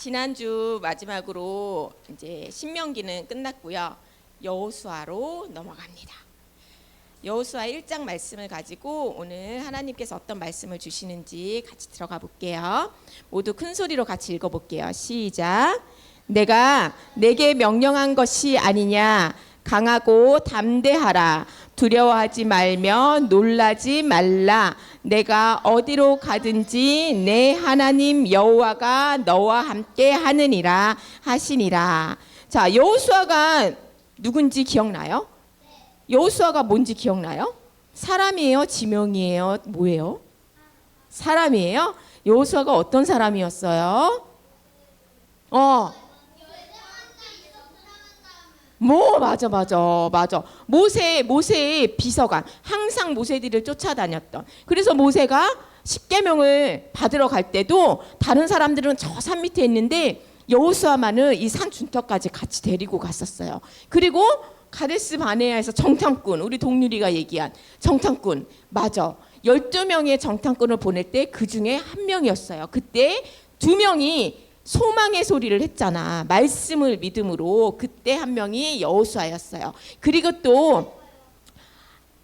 지난주 마지막으로 이제 신명기는 끝났고요. 여호수아로 넘어갑니다. 여호수아 1장 말씀을 가지고 오늘 하나님께서 어떤 말씀을 주시는지 같이 들어가 볼게요. 모두 큰 소리로 같이 읽어 볼게요. 시작. 내가 내게 명령한 것이 아니냐. 강하고 담대하라. 두려워하지 말며 놀라지 말라. 내가 어디로 가든지 내 하나님 여호와가 너와 함께 하느니라 하시니라. 자, 여호수아가 누군지 기억나요? 여호수아가 뭔지 기억나요? 사람이에요? 지명이에요? 뭐예요? 사람이에요? 여호수아가 어떤 사람이었어요? 맞아. 모세의 비서관, 항상 모세들을 쫓아다녔던. 그래서 모세가 십계명을 받으러 갈 때도 다른 사람들은 저 산 밑에 있는데 여호수아만은 이 산 중턱까지 같이 데리고 갔었어요. 그리고 가데스 바네아에서 정탐꾼, 우리 동률이가 얘기한 정탐꾼, 맞아. 12명의 정탐꾼을 보낼 때 그 중에 한 명이었어요. 그때 2명이 소망의 소리를 했잖아. 말씀을 믿음으로. 그때 한 명이 여호수아였어요. 그리고 또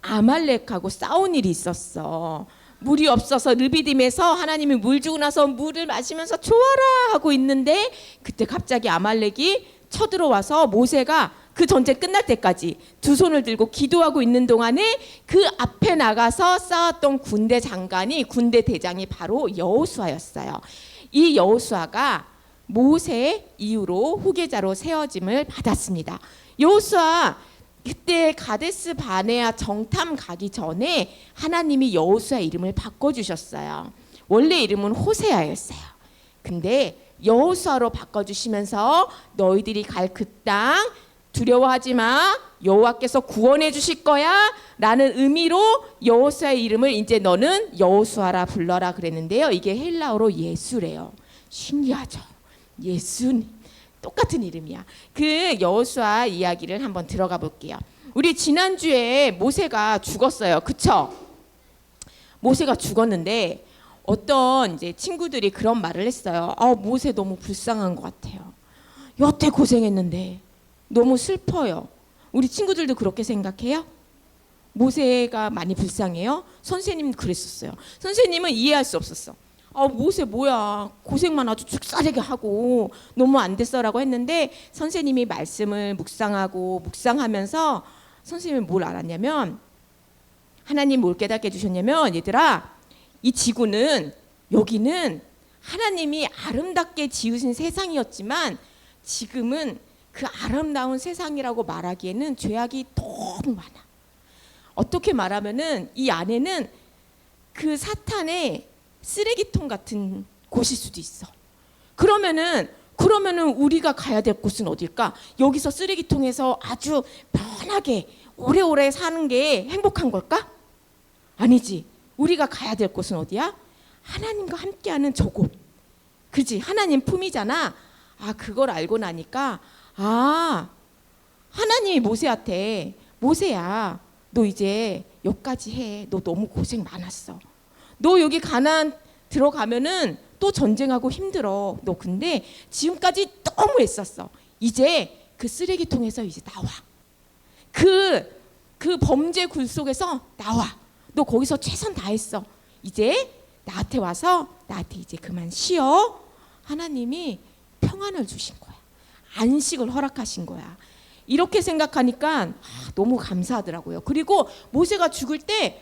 아말렉하고 싸운 일이 있었어. 물이 없어서 르비딤에서 하나님이 물 주고 나서 물을 마시면서 좋아라 하고 있는데 그때 갑자기 아말렉이 쳐들어와서 모세가 그 전쟁 끝날 때까지 두 손을 들고 기도하고 있는 동안에 그 앞에 나가서 싸웠던 군대 장관이, 군대 대장이 바로 여호수아였어요. 이 여호수아가 모세 이후로 후계자로 세워짐을 받았습니다. 여호수아 그때 가데스 바네아 정탐 가기 전에 하나님이 여호수아 이름을 바꿔주셨어요. 원래 이름은 호세아였어요. 근데 여호수아로 바꿔주시면서 너희들이 갈 그 땅 두려워하지 마. 여호와께서 구원해 주실 거야 라는 의미로 여호수아의 이름을 이제 너는 여호수아라 불러라 그랬는데요. 이게 헬라어로 예수래요. 신기하죠. 예수님. 똑같은 이름이야. 그 여호수아 이야기를 한번 들어가 볼게요. 우리 지난주에 모세가 죽었어요. 그쵸? 모세가 죽었는데 어떤 이제 친구들이 그런 말을 했어요. 모세 너무 불쌍한 것 같아요. 여태 고생했는데 너무 슬퍼요. 우리 친구들도 그렇게 생각해요? 모세가 많이 불쌍해요? 선생님도 그랬었어요. 선생님은 이해할 수 없었어. 모세 뭐야, 고생만 아주 죽살나게 하고 너무 안 됐어라고 했는데 선생님이 말씀을 묵상하면서 선생님이 뭘 알았냐면, 하나님 뭘 깨닫게 해주셨냐면, 얘들아, 이 지구는, 여기는 하나님이 아름답게 지으신 세상이었지만 지금은 그 아름다운 세상이라고 말하기에는 죄악이 너무 많아. 어떻게 말하면은 이 안에는 그 사탄의 쓰레기통 같은 곳일 수도 있어. 그러면은 우리가 가야 될 곳은 어딜까? 여기서 쓰레기통에서 아주 편하게 오래오래 사는 게 행복한 걸까? 아니지. 우리가 가야 될 곳은 어디야? 하나님과 함께하는 저곳. 그지? 하나님 품이잖아. 그걸 알고 나니까 하나님이 모세한테, 모세야, 너 이제 여기까지 해. 너 너무 고생 많았어. 너 여기 가나안 들어가면은 또 전쟁하고 힘들어. 너 근데 지금까지 너무 애썼어. 이제 그 쓰레기통에서 이제 나와. 그 범죄 굴 속에서 나와. 너 거기서 최선 다했어. 이제 나한테 와서 나한테 이제 그만 쉬어. 하나님이 평안을 주신 거야. 안식을 허락하신 거야. 이렇게 생각하니까 너무 감사하더라고요. 그리고 모세가 죽을 때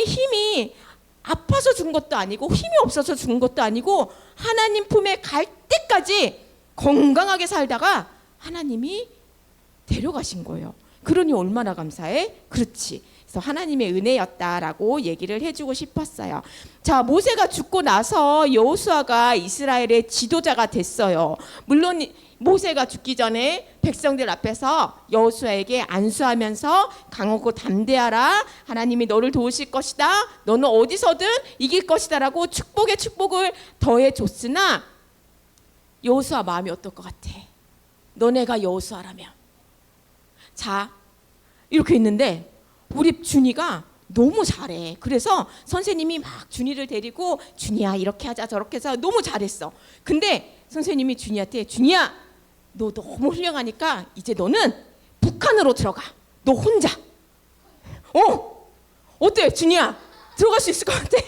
힘이 아파서 죽은 것도 아니고 힘이 없어서 죽은 것도 아니고 하나님 품에 갈 때까지 건강하게 살다가 하나님이 데려가신 거예요. 그러니 얼마나 감사해? 그렇지. 그래서 하나님의 은혜였다라고 얘기를 해주고 싶었어요. 자, 모세가 죽고 나서 여호수아가 이스라엘의 지도자가 됐어요. 물론 모세가 죽기 전에 백성들 앞에서 여호수아에게 안수하면서 강하고 담대하라. 하나님이 너를 도우실 것이다. 너는 어디서든 이길 것이다라고 축복에 축복을 더해줬으나 여호수아 마음이 어떨 것 같아? 너네가 여호수아라면. 자, 이렇게 있는데 우리 준이가 너무 잘해. 그래서 선생님이 막 준이를 데리고 준이야 이렇게 하자 저렇게 해서 너무 잘했어. 근데 선생님이 준이한테 준이야 너 너무 훌륭하니까 이제 너는 북한으로 들어가. 너 혼자. 어때 준이야? 들어갈 수 있을 것 같아?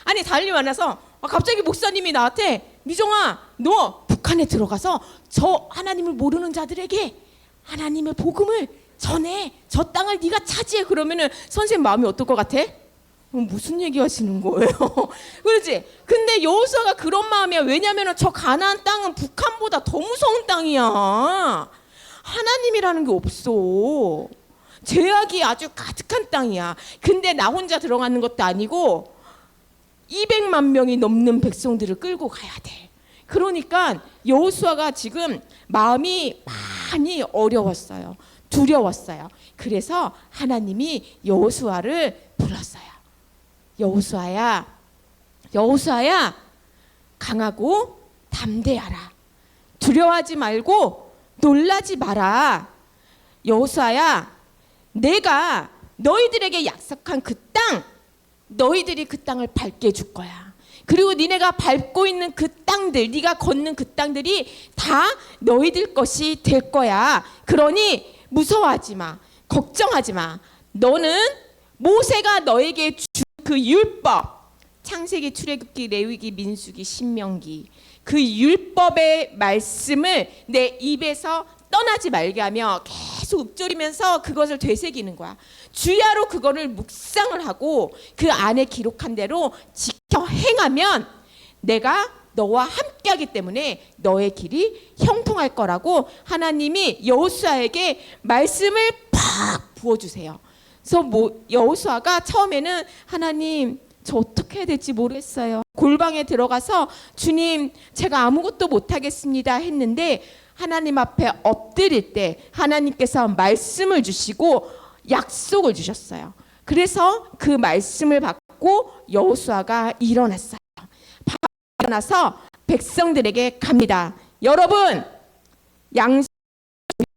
아니 달리 만나서 갑자기 목사님이 나한테 미정아 너 북한에 들어가서 저 하나님을 모르는 자들에게 하나님의 복음을 전해. 저 땅을 네가 차지해. 그러면은 선생님 마음이 어떨 것 같아? 무슨 얘기 하시는 거예요? 그렇지? 근데 여호수아가 그런 마음이야. 왜냐면은 저 가나안 땅은 북한보다 더 무서운 땅이야. 하나님이라는 게 없어. 죄악이 아주 가득한 땅이야. 근데 나 혼자 들어가는 것도 아니고 200만 명이 넘는 백성들을 끌고 가야 돼. 그러니까 여호수아가 지금 마음이 많이 어려웠어요. 두려웠어요. 그래서 하나님이 여호수아를 불렀어요. 여호수아야, 여호수아야, 강하고 담대하라. 두려워하지 말고 놀라지 마라. 여호수아야, 내가 너희들에게 약속한 그 땅, 너희들이 그 땅을 밟게 해줄 거야. 그리고 니네가 밟고 있는 그 땅들, 네가 걷는 그 땅들이 다 너희들 것이 될 거야. 그러니 무서워하지 마. 걱정하지 마. 너는 모세가 너에게 준 그 율법, 창세기, 출애굽기, 레위기, 민수기, 신명기, 그 율법의 말씀을 내 입에서 떠나지 말게 하며 계속 읊조리면서 그것을 되새기는 거야. 주야로 그거를 묵상을 하고 그 안에 기록한 대로 지켜 행하면 내가 너와 함께하기 때문에 너의 길이 형통할 거라고 하나님이 여호수아에게 말씀을 팍 부어주세요. 그래서 여호수아가 처음에는 하나님 저 어떻게 해야 될지 모르겠어요. 골방에 들어가서 주님 제가 아무것도 못하겠습니다 했는데 하나님 앞에 엎드릴 때 하나님께서 말씀을 주시고 약속을 주셨어요. 그래서 그 말씀을 받고 여호수아가 일어났어요. 일어나서 백성들에게 갑니다. 여러분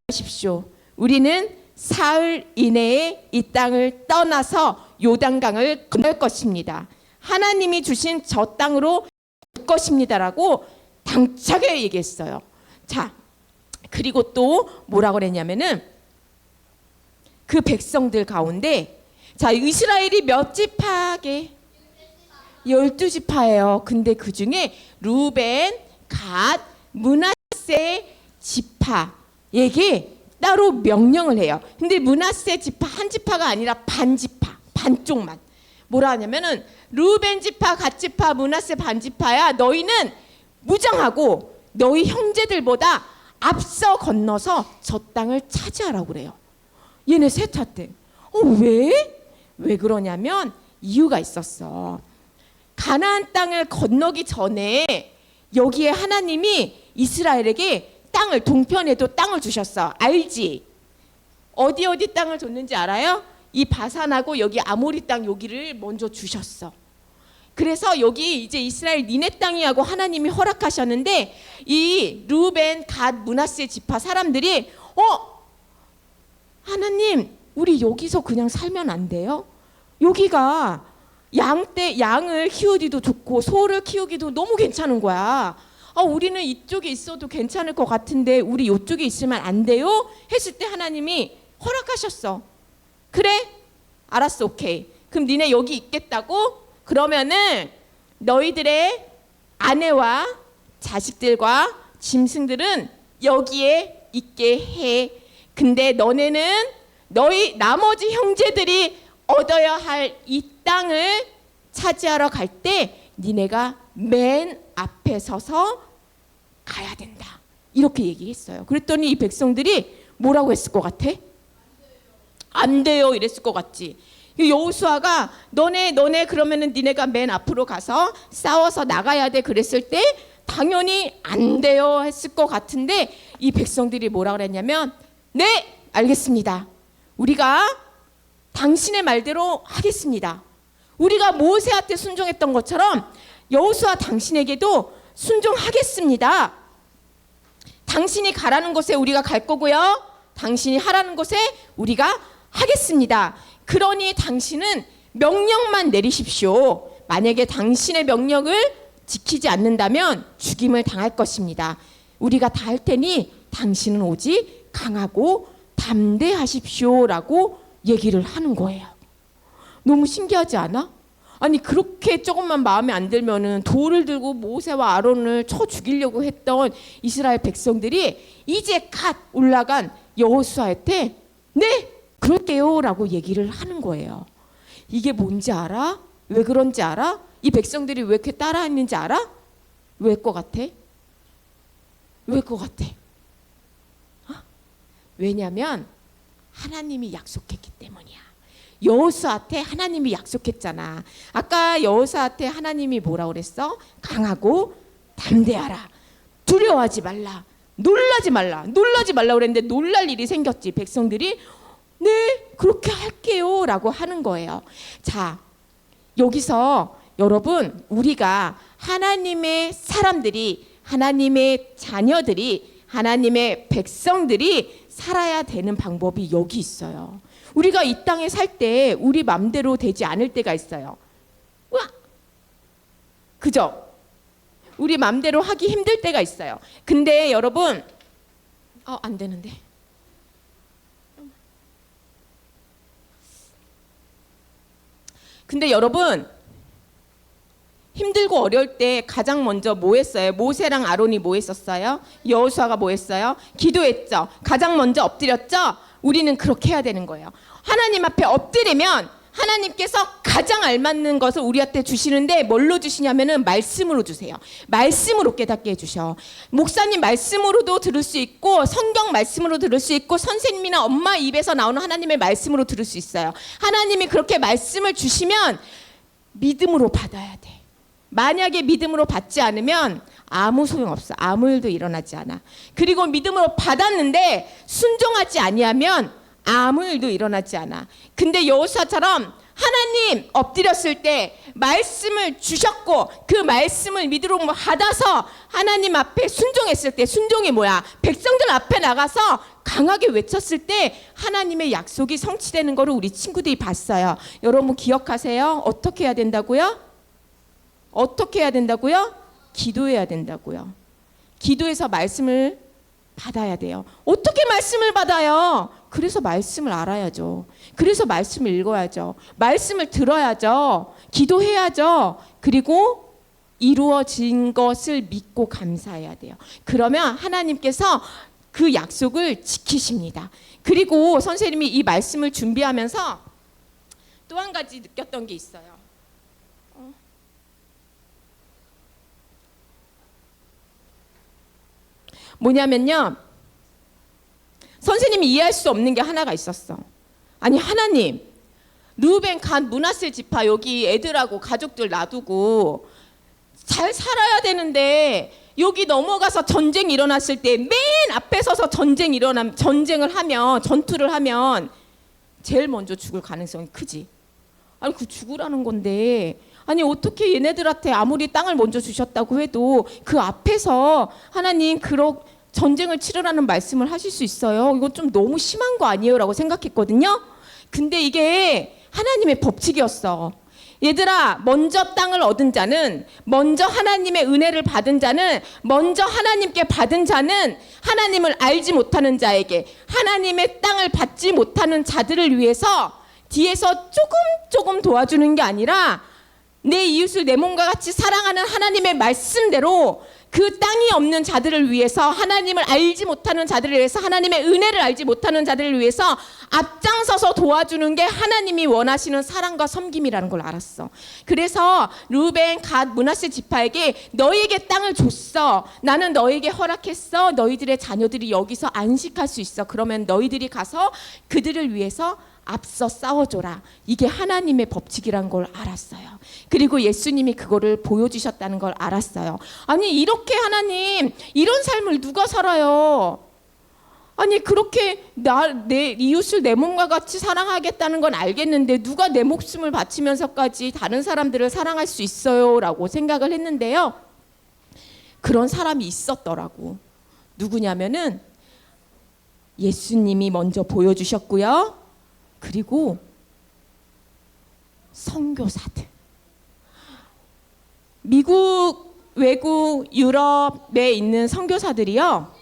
양식하십시오. 우리는 사흘 이내에 이 땅을 떠나서 요단강을 건널 것입니다. 하나님이 주신 저 땅으로 갈 것입니다라고 당차게 얘기했어요. 자, 그리고 또 뭐라고 그랬냐면은 그 백성들 가운데 자 이스라엘이 몇 지파게? 12지파예요. 근데 그 중에 루벤, 갓, 므낫세 지파에게 따로 명령을 해요. 근데 므낫세 지파 한 지파가 아니라 반 지파, 반쪽만. 뭐라 하냐면은 루벤 지파, 갓 지파, 므낫세 반 지파야. 너희는 무장하고 너희 형제들보다 앞서 건너서 저 땅을 차지하라고 그래요. 얘네 셋 탔대. 왜? 왜 그러냐면 이유가 있었어. 가나안 땅을 건너기 전에 여기에 하나님이 이스라엘에게 땅을 동편에도 땅을 주셨어. 알지? 어디 땅을 줬는지 알아요? 이 바산하고 여기 아모리 땅 여기를 먼저 주셨어. 그래서 여기 이제 이스라엘 니네 땅이라고 하나님이 허락하셨는데 이 루벤, 갓, 므낫세 지파 사람들이 하나님 우리 여기서 그냥 살면 안 돼요? 여기가 양을 키우기도 좋고 소를 키우기도 너무 괜찮은 거야. 우리는 이쪽에 있어도 괜찮을 것 같은데 우리 이쪽에 있으면 안 돼요? 했을 때 하나님이 허락하셨어. 그래? 알았어, 오케이. 그럼 니네 여기 있겠다고? 그러면은 너희들의 아내와 자식들과 짐승들은 여기에 있게 해. 근데 너네는 너희 나머지 형제들이 얻어야 할 이 땅을 차지하러 갈 때 니네가 맨 앞에 서서 가야 된다. 이렇게 얘기했어요. 그랬더니 이 백성들이 뭐라고 했을 것 같아? 안 돼요 이랬을 것 같지. 여호수아가 너네 그러면은 니네가 맨 앞으로 가서 싸워서 나가야 돼 그랬을 때 당연히 안 돼요 했을 것 같은데 이 백성들이 뭐라 그랬냐면 네 알겠습니다. 우리가 당신의 말대로 하겠습니다. 우리가 모세한테 순종했던 것처럼 여호수아 당신에게도 순종하겠습니다. 당신이 가라는 곳에 우리가 갈 거고요. 당신이 하라는 곳에 우리가 하겠습니다. 그러니 당신은 명령만 내리십시오. 만약에 당신의 명령을 지키지 않는다면 죽임을 당할 것입니다. 우리가 다 할 테니 당신은 오직 강하고 담대하십시오라고 얘기를 하는 거예요. 너무 신기하지 않아? 아니 그렇게 조금만 마음에 안 들면은 돌을 들고 모세와 아론을 쳐 죽이려고 했던 이스라엘 백성들이 이제 갓 올라간 여호수아한테 네 그럴게요라고 얘기를 하는 거예요. 이게 뭔지 알아? 왜 그런지 알아? 이 백성들이 왜 이렇게 따라했는지 알아? 왜 것 같아? 왜 것 같아? 왜냐하면 하나님이 약속했기 때문이야. 여호수아한테 하나님이 약속했잖아. 아까 여호수아한테 하나님이 뭐라 그랬어? 강하고 담대하라. 두려워하지 말라. 놀라지 말라. 놀라지 말라 그랬는데 놀랄 일이 생겼지. 백성들이 네 그렇게 할게요 라고 하는 거예요. 자, 여기서 여러분 우리가 하나님의 사람들이, 하나님의 자녀들이, 하나님의 백성들이 살아야 되는 방법이 여기 있어요. 우리가 이 땅에 살 때 우리 맘대로 되지 않을 때가 있어요. 와, 그죠? 우리 맘대로 하기 힘들 때가 있어요. 근데 여러분, 안 되는데. 근데 여러분, 힘들고 어려울 때 가장 먼저 뭐 했어요? 모세랑 아론이 뭐 했었어요? 여호수아가 뭐 했어요? 기도했죠. 가장 먼저 엎드렸죠? 우리는 그렇게 해야 되는 거예요. 하나님 앞에 엎드리면 하나님께서 가장 알맞는 것을 우리한테 주시는데 뭘로 주시냐면은 말씀으로 주세요. 말씀으로 깨닫게 해주셔. 목사님 말씀으로도 들을 수 있고 성경 말씀으로 들을 수 있고 선생님이나 엄마 입에서 나오는 하나님의 말씀으로 들을 수 있어요. 하나님이 그렇게 말씀을 주시면 믿음으로 받아야 돼. 만약에 믿음으로 받지 않으면 아무 소용없어. 아무 일도 일어나지 않아. 그리고 믿음으로 받았는데 순종하지 아니하면 아무 일도 일어나지 않아. 근데 여호수아처럼 하나님 엎드렸을 때 말씀을 주셨고 그 말씀을 믿음으로 받아서 하나님 앞에 순종했을 때, 순종이 뭐야? 백성들 앞에 나가서 강하게 외쳤을 때 하나님의 약속이 성취되는 거를 우리 친구들이 봤어요. 여러분 기억하세요? 어떻게 해야 된다고요? 어떻게 해야 된다고요? 기도해야 된다고요. 기도해서 말씀을 받아야 돼요. 어떻게 말씀을 받아요? 그래서 말씀을 알아야죠. 그래서 말씀을 읽어야죠. 말씀을 들어야죠. 기도해야죠. 그리고 이루어진 것을 믿고 감사해야 돼요. 그러면 하나님께서 그 약속을 지키십니다. 그리고 선생님이 이 말씀을 준비하면서 또 한 가지 느꼈던 게 있어요. 뭐냐면요, 선생님이 이해할 수 없는 게 하나가 있었어. 아니 하나님, 르우벤 갓 므낫세 지파 여기 애들하고 가족들 놔두고 잘 살아야 되는데 여기 넘어가서 전쟁 일어났을 때 맨 앞에 서서 전쟁을 하면, 전투를 하면 제일 먼저 죽을 가능성이 크지. 아니 그 죽으라는 건데, 아니 어떻게 얘네들한테 아무리 땅을 먼저 주셨다고 해도 그 앞에서 하나님 그런 전쟁을 치르라는 말씀을 하실 수 있어요? 이거 좀 너무 심한 거 아니에요? 라고 생각했거든요. 근데 이게 하나님의 법칙이었어. 얘들아, 먼저 땅을 얻은 자는, 먼저 하나님의 은혜를 받은 자는, 먼저 하나님께 받은 자는 하나님을 알지 못하는 자에게, 하나님의 땅을 받지 못하는 자들을 위해서 뒤에서 조금 도와주는 게 아니라 내 이웃을 내 몸과 같이 사랑하는 하나님의 말씀대로 그 땅이 없는 자들을 위해서, 하나님을 알지 못하는 자들을 위해서, 하나님의 은혜를 알지 못하는 자들을 위해서 앞장서서 도와주는 게 하나님이 원하시는 사랑과 섬김이라는 걸 알았어. 그래서 르우벤, 갓, 므낫세 지파에게 너희에게 땅을 줬어. 나는 너희에게 허락했어. 너희들의 자녀들이 여기서 안식할 수 있어. 그러면 너희들이 가서 그들을 위해서 앞서 싸워줘라. 이게 하나님의 법칙이란 걸 알았어요. 그리고 예수님이 그거를 보여주셨다는 걸 알았어요. 아니 이렇게 하나님, 이런 삶을 누가 살아요? 아니 그렇게 내 이웃을 내 몸과 같이 사랑하겠다는 건 알겠는데 누가 내 목숨을 바치면서까지 다른 사람들을 사랑할 수 있어요? 라고 생각을 했는데요, 그런 사람이 있었더라고. 누구냐면은 예수님이 먼저 보여주셨고요, 그리고 선교사들. 미국 외국 유럽에 있는 선교사들이요.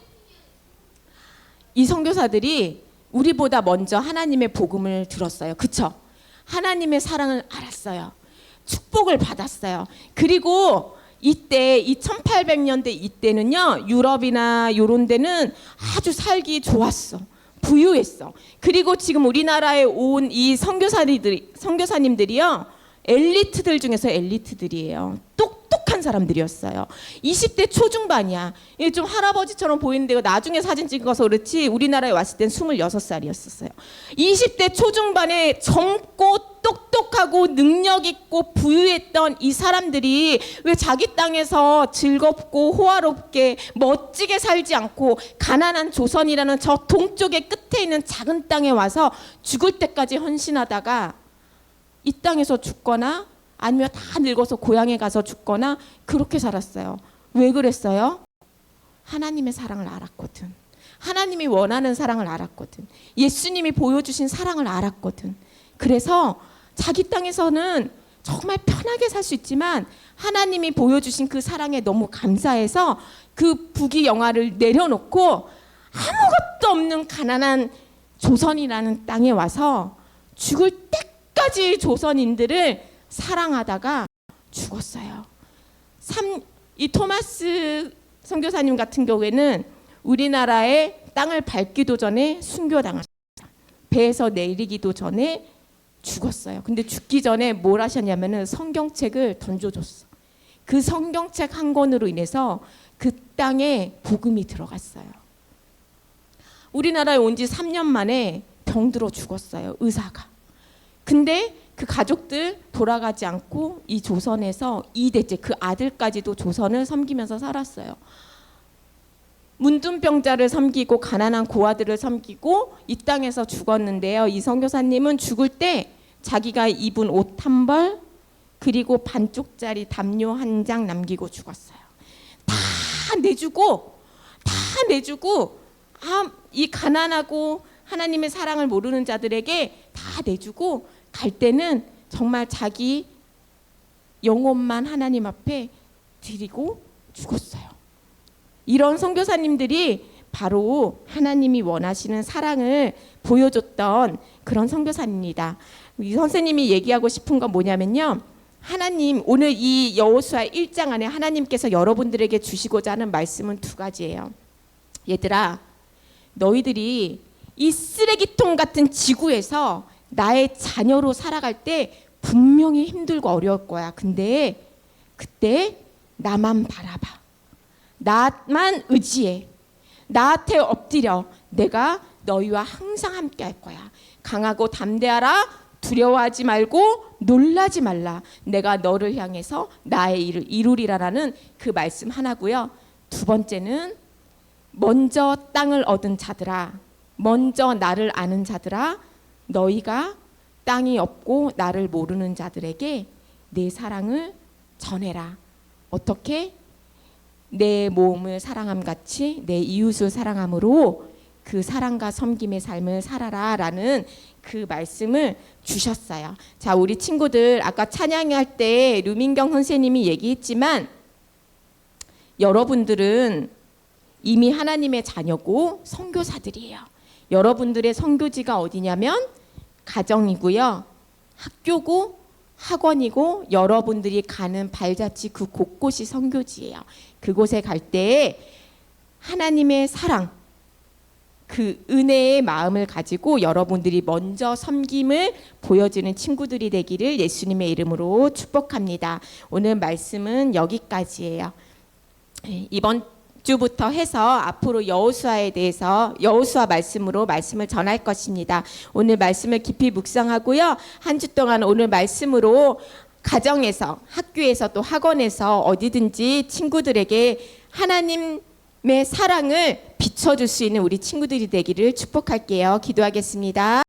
이 선교사들이 우리보다 먼저 하나님의 복음을 들었어요. 그쵸? 하나님의 사랑을 알았어요. 축복을 받았어요. 그리고 이때 2800년대 이때는요. 유럽이나 이런 데는 아주 살기 좋았어. 부유했어. 그리고 지금 우리나라에 온 이 선교사님들이요. 엘리트들 중에서 엘리트들이에요. 똑똑한 사람들이었어요. 20대 초중반이야. 좀 할아버지처럼 보이는데 나중에 사진 찍어서 그렇지 우리나라에 왔을 땐 26살이었었어요. 20대 초중반에 젊고 똑똑하고 능력 있고 부유했던 이 사람들이 왜 자기 땅에서 즐겁고 호화롭게 멋지게 살지 않고 가난한 조선이라는 저 동쪽의 끝에 있는 작은 땅에 와서 죽을 때까지 헌신하다가 이 땅에서 죽거나 아니면 다 늙어서 고향에 가서 죽거나 그렇게 살았어요. 왜 그랬어요? 하나님의 사랑을 알았거든. 하나님이 원하는 사랑을 알았거든. 예수님이 보여주신 사랑을 알았거든. 그래서 자기 땅에서는 정말 편하게 살 수 있지만 하나님이 보여주신 그 사랑에 너무 감사해서 그 부귀영화를 내려놓고 아무것도 없는 가난한 조선이라는 땅에 와서 죽을 때까지 조선인들을 사랑하다가 죽었어요. 이 토마스 선교사님 같은 경우에는 우리나라의 땅을 밟기도 전에 순교당하셨어요. 배에서 내리기도 전에 죽었어요. 근데 죽기 전에 뭘 하셨냐면은 성경책을 던져줬어. 그 성경책 한 권으로 인해서 그 땅에 복음이 들어갔어요. 우리나라에 온 지 3년 만에 병들어 죽었어요. 의사가. 근데 그 가족들 돌아가지 않고 이 조선에서 2대째 그 아들까지도 조선을 섬기면서 살았어요. 문둥병자를 섬기고 가난한 고아들을 섬기고 이 땅에서 죽었는데요. 이 선교사님은 죽을 때 자기가 입은 옷 한 벌 그리고 반쪽짜리 담요 한 장 남기고 죽었어요. 다 내주고 이 가난하고 하나님의 사랑을 모르는 자들에게 다 내주고 갈 때는 정말 자기 영혼만 하나님 앞에 드리고 죽었어요. 이런 선교사님들이 바로 하나님이 원하시는 사랑을 보여줬던 그런 선교사입니다. 이 선생님이 얘기하고 싶은 건 뭐냐면요. 하나님 오늘 이 여호수아 1장 안에 하나님께서 여러분들에게 주시고자 하는 말씀은 두 가지예요. 얘들아, 너희들이 이 쓰레기통 같은 지구에서 나의 자녀로 살아갈 때 분명히 힘들고 어려울 거야. 근데 그때 나만 바라봐. 나만 의지해. 나한테 엎드려. 내가 너희와 항상 함께 할 거야. 강하고 담대하라. 두려워하지 말고 놀라지 말라. 내가 너를 향해서 나의 일을 이루리라라는 그 말씀 하나고요. 두 번째는 먼저 땅을 얻은 자들아, 먼저 나를 아는 자들아, 너희가 땅이 없고 나를 모르는 자들에게 내 사랑을 전해라. 어떻게? 내 몸을 사랑함 같이 내 이웃을 사랑함으로 그 사랑과 섬김의 삶을 살아라 라는 그 말씀을 주셨어요. 자, 우리 친구들 아까 찬양할 때 류민경 선생님이 얘기했지만 여러분들은 이미 하나님의 자녀고 선교사들이에요. 여러분들의 선교지가 어디냐면 가정이고요. 학교고 학원이고 여러분들이 가는 발자취 그 곳곳이 선교지예요. 그곳에 갈 때 하나님의 사랑, 그 은혜의 마음을 가지고 여러분들이 먼저 섬김을 보여주는 친구들이 되기를 예수님의 이름으로 축복합니다. 오늘 말씀은 여기까지예요. 이번 주부터 해서 앞으로 여호수아에 대해서 여호수아 말씀으로 말씀을 전할 것입니다. 오늘 말씀을 깊이 묵상하고요. 한 주 동안 오늘 말씀으로 가정에서, 학교에서 또 학원에서 어디든지 친구들에게 하나님의 사랑을 비춰줄 수 있는 우리 친구들이 되기를 축복할게요. 기도하겠습니다.